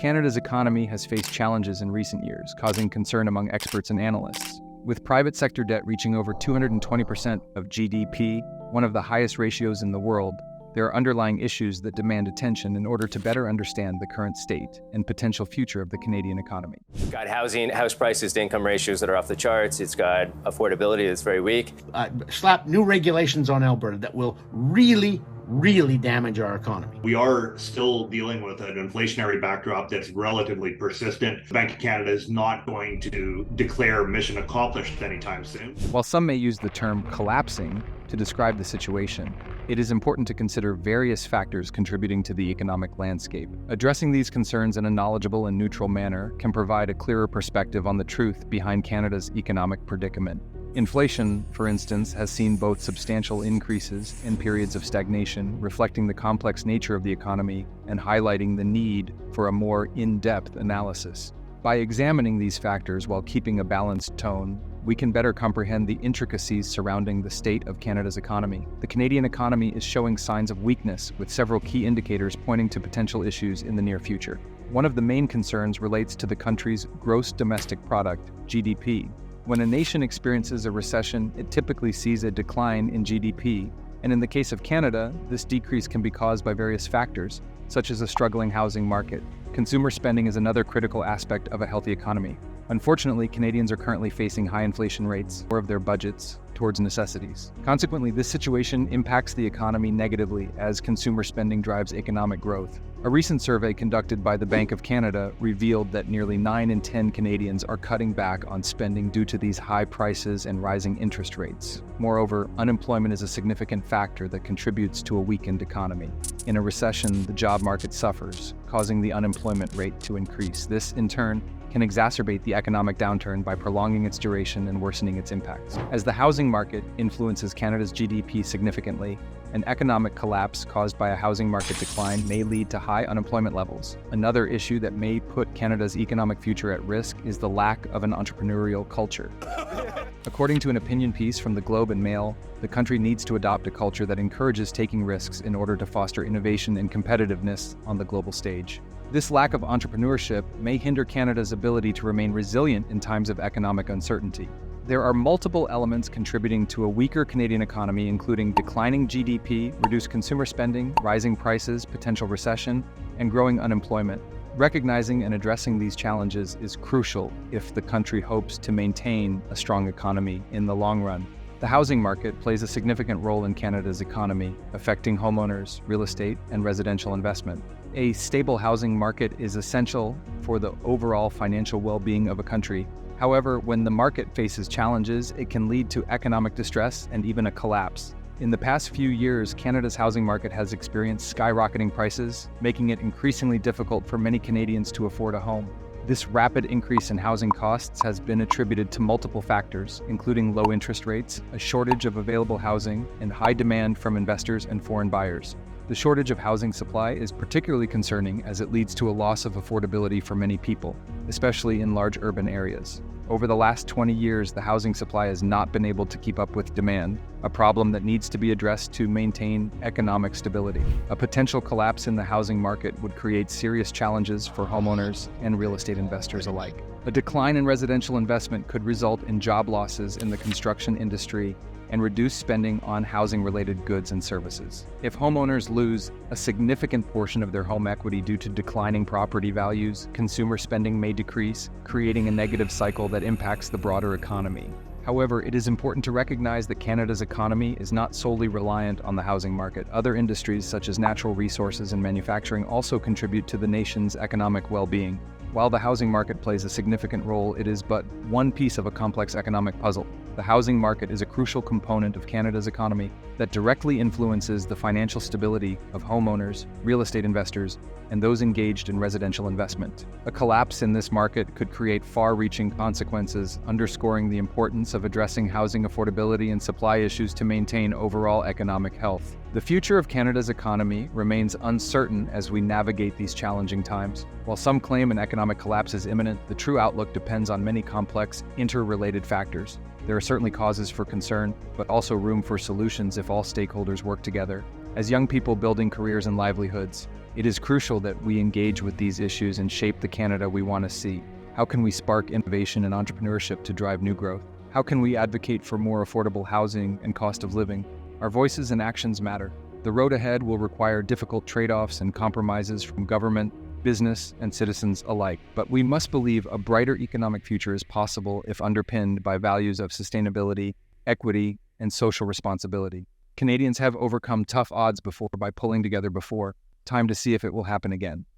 Canada's economy has faced challenges in recent years, causing concern among experts and analysts. With private sector debt reaching over 220% of GDP, one of the highest ratios in the world, there are underlying issues that demand attention in order to better understand the current state and potential future of the Canadian economy. It's got house prices to income ratios that are off the charts. It's got affordability that's very weak. Slap new regulations on Alberta that will really damage our economy. We are still dealing with an inflationary backdrop that's relatively persistent. The Bank of Canada is not going to declare mission accomplished anytime soon. While some may use the term collapsing to describe the situation, it is important to consider various factors contributing to the economic landscape. Addressing these concerns in a knowledgeable and neutral manner can provide a clearer perspective on the truth behind Canada's economic predicament. Inflation, for instance, has seen both substantial increases and periods of stagnation, reflecting the complex nature of the economy and highlighting the need for a more in-depth analysis. By examining these factors while keeping a balanced tone, we can better comprehend the intricacies surrounding the state of Canada's economy. The Canadian economy is showing signs of weakness, with several key indicators pointing to potential issues in the near future. One of the main concerns relates to the country's gross domestic product, GDP. When a nation experiences a recession, it typically sees a decline in GDP, and in the case of Canada, this decrease can be caused by various factors, such as a struggling housing market. Consumer spending is another critical aspect of a healthy economy. Unfortunately, Canadians are currently facing high inflation rates, more of their budgets towards necessities. Consequently, this situation impacts the economy negatively as consumer spending drives economic growth. A recent survey conducted by the Bank of Canada revealed that nearly 9 in 10 Canadians are cutting back on spending due to these high prices and rising interest rates. Moreover, unemployment is a significant factor that contributes to a weakened economy. In a recession, the job market suffers, causing the unemployment rate to increase. This, in turn, can exacerbate the economic downturn by prolonging its duration and worsening its impacts. As the housing market influences Canada's GDP significantly, an economic collapse caused by a housing market decline may lead to high unemployment levels. Another issue that may put Canada's economic future at risk is the lack of an entrepreneurial culture. According to an opinion piece from the Globe and Mail, the country needs to adopt a culture that encourages taking risks in order to foster innovation and competitiveness on the global stage. This lack of entrepreneurship may hinder Canada's ability to remain resilient in times of economic uncertainty. There are multiple elements contributing to a weaker Canadian economy, including declining GDP, reduced consumer spending, rising prices, potential recession, and growing unemployment. Recognizing and addressing these challenges is crucial if the country hopes to maintain a strong economy in the long run. The housing market plays a significant role in Canada's economy, affecting homeowners, real estate, and residential investment. A stable housing market is essential for the overall financial well-being of a country. However, when the market faces challenges, it can lead to economic distress and even a collapse. In the past few years, Canada's housing market has experienced skyrocketing prices, making it increasingly difficult for many Canadians to afford a home. This rapid increase in housing costs has been attributed to multiple factors, including low interest rates, a shortage of available housing, and high demand from investors and foreign buyers. The shortage of housing supply is particularly concerning as it leads to a loss of affordability for many people, especially in large urban areas. Over the last 20 years, the housing supply has not been able to keep up with demand, a problem that needs to be addressed to maintain economic stability. A potential collapse in the housing market would create serious challenges for homeowners and real estate investors alike. A decline in residential investment could result in job losses in the construction industry and reduce spending on housing-related goods and services. If homeowners lose a significant portion of their home equity due to declining property values, consumer spending may decrease, creating a negative cycle that impacts the broader economy. However, it is important to recognize that Canada's economy is not solely reliant on the housing market. Other industries, such as natural resources and manufacturing, also contribute to the nation's economic well-being. While the housing market plays a significant role, it is but one piece of a complex economic puzzle. The housing market is a crucial component of Canada's economy that directly influences the financial stability of homeowners, real estate investors, and those engaged in residential investment. A collapse in this market could create far-reaching consequences, underscoring the importance of addressing housing affordability and supply issues to maintain overall economic health. The future of Canada's economy remains uncertain as we navigate these challenging times. While some claim an economic collapse is imminent, the true outlook depends on many complex, interrelated factors. There are certainly causes for concern, but also room for solutions if all stakeholders work together. As young people building careers and livelihoods, It is crucial that we engage with these issues and shape the Canada we want to see. How can we spark innovation and entrepreneurship to drive new growth? How can we advocate for more affordable housing and cost of living? Our voices and actions matter. The road ahead will require difficult trade-offs and compromises from government, business, and citizens alike. But we must believe a brighter economic future is possible if underpinned by values of sustainability, equity, and social responsibility. Canadians have overcome tough odds before by pulling together before. Time to see if it will happen again.